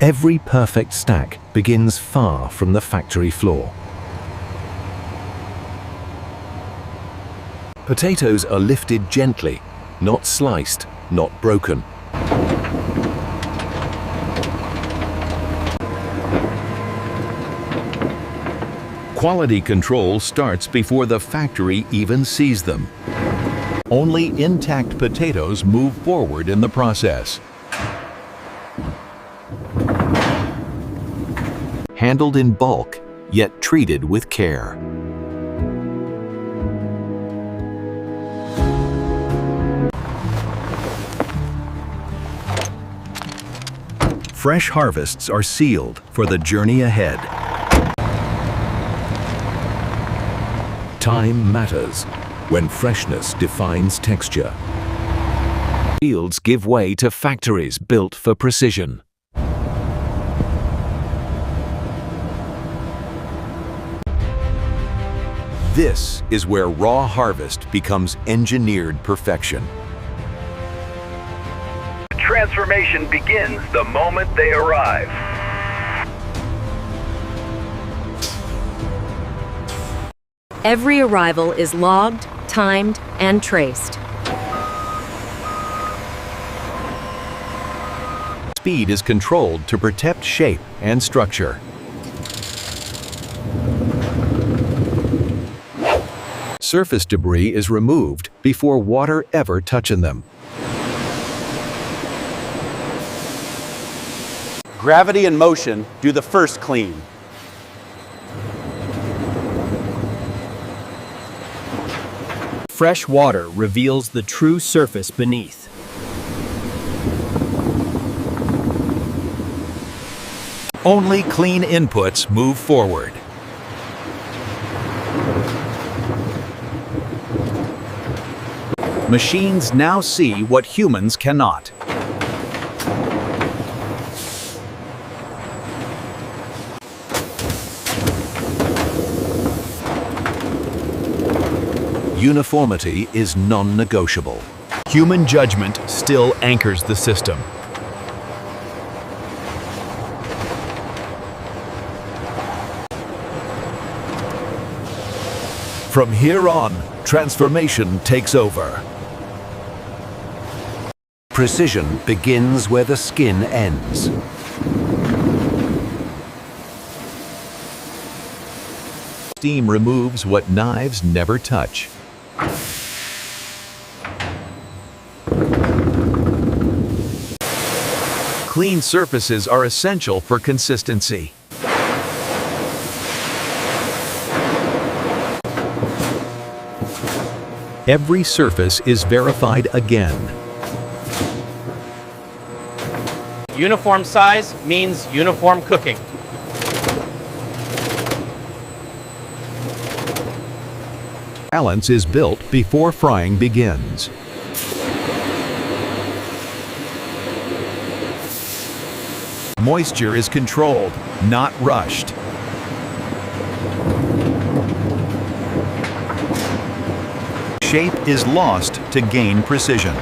Every perfect stack begins far from the factory floor. Potatoes are lifted gently, not sliced, not broken. Quality control starts before the factory even sees them. Only intact potatoes move forward in the process. Handled in bulk, yet treated with care. Fresh harvests are sealed for the journey ahead. Time matters when freshness defines texture. Fields give way to factories built for precision. This is where raw harvest becomes engineered perfection. Transformation begins the moment they arrive. Every arrival is logged, timed, and traced. Speed is controlled to protect shape and structure. Surface debris is removed before water ever touches them. Gravity and motion do the first clean. Fresh water reveals the true surface beneath. Only clean inputs move forward. Machines now see what humans cannot. Uniformity is non-negotiable. Human judgment still anchors the system. From here on, transformation takes over. Precision begins where the skin ends. Steam removes what knives never touch. Clean surfaces are essential for consistency. Every surface is verified again. Uniform size means uniform cooking. Balance is built before frying begins. Moisture is controlled, not rushed. Shape is lost to gain precision.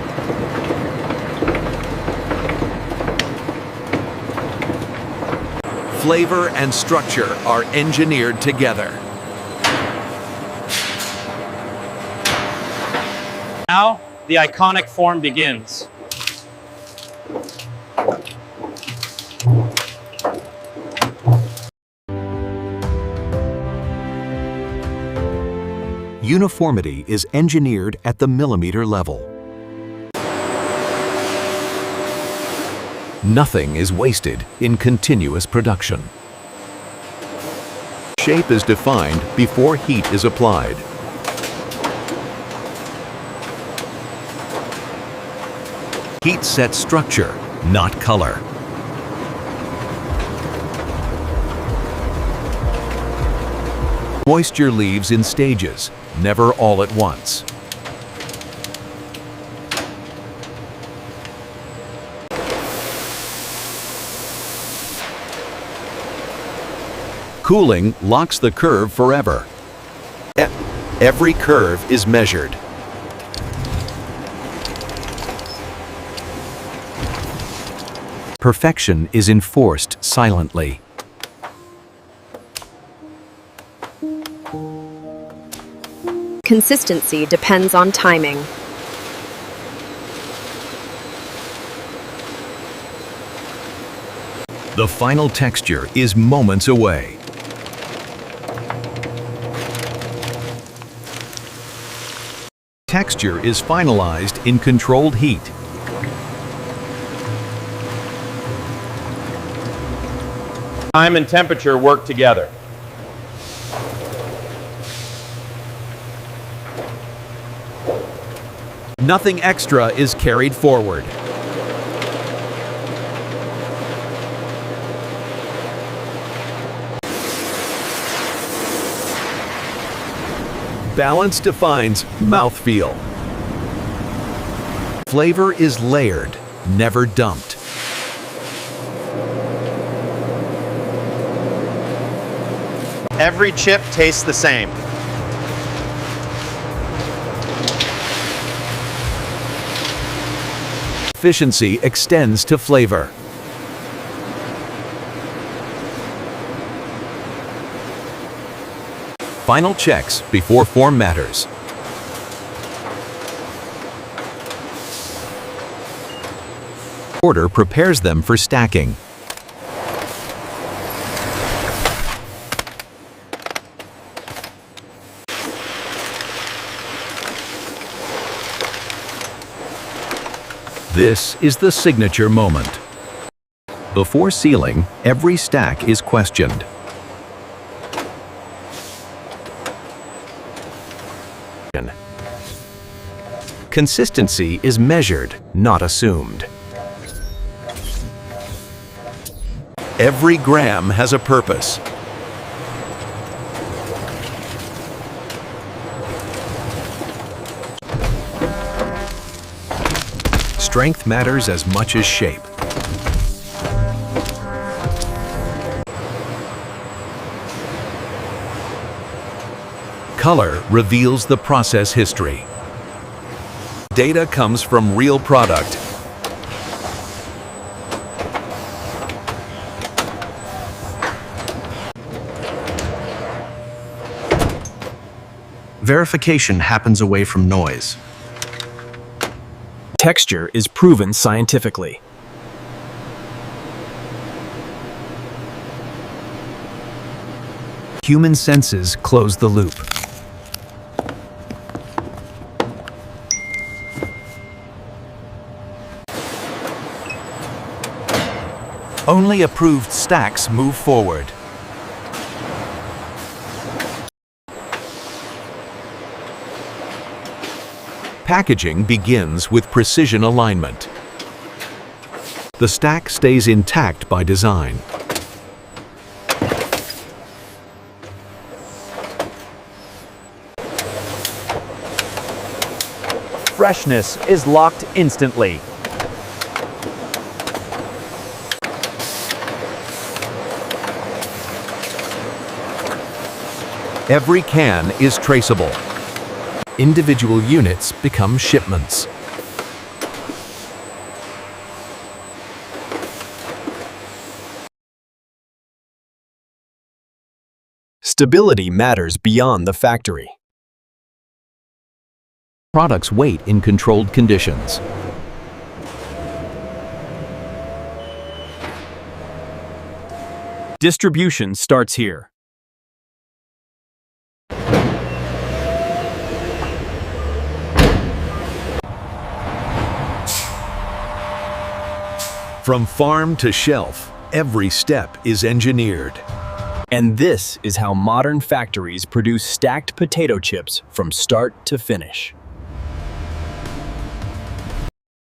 Flavor and structure are engineered together. Now, the iconic form begins. Uniformity is engineered at the millimeter level. Nothing is wasted in continuous production. Shape is defined before heat is applied. Heat sets structure, not color. Moisture leaves in stages, never all at once. Cooling locks the curve forever. Every curve is measured. Perfection is enforced silently. Consistency depends on timing. The final texture is moments away. Texture is finalized in controlled heat. Time and temperature work together. Nothing extra is carried forward. Balance defines mouthfeel. Flavor is layered, never dumped. Every chip tastes the same. Efficiency extends to flavor. Final checks before form matters. Order prepares them for stacking. This is the signature moment. Before sealing, every stack is questioned. Consistency is measured, not assumed. Every gram has a purpose. Strength matters as much as shape. Color reveals the process history. Data comes from real product. Verification happens away from noise. Texture is proven scientifically. Human senses close the loop. Only approved stacks move forward. Packaging begins with precision alignment. The stack stays intact by design. Freshness is locked instantly. Every can is traceable. Individual units become shipments. Stability matters beyond the factory. Products wait in controlled conditions. Distribution starts here. From farm to shelf, every step is engineered. And this is how modern factories produce stacked potato chips from start to finish.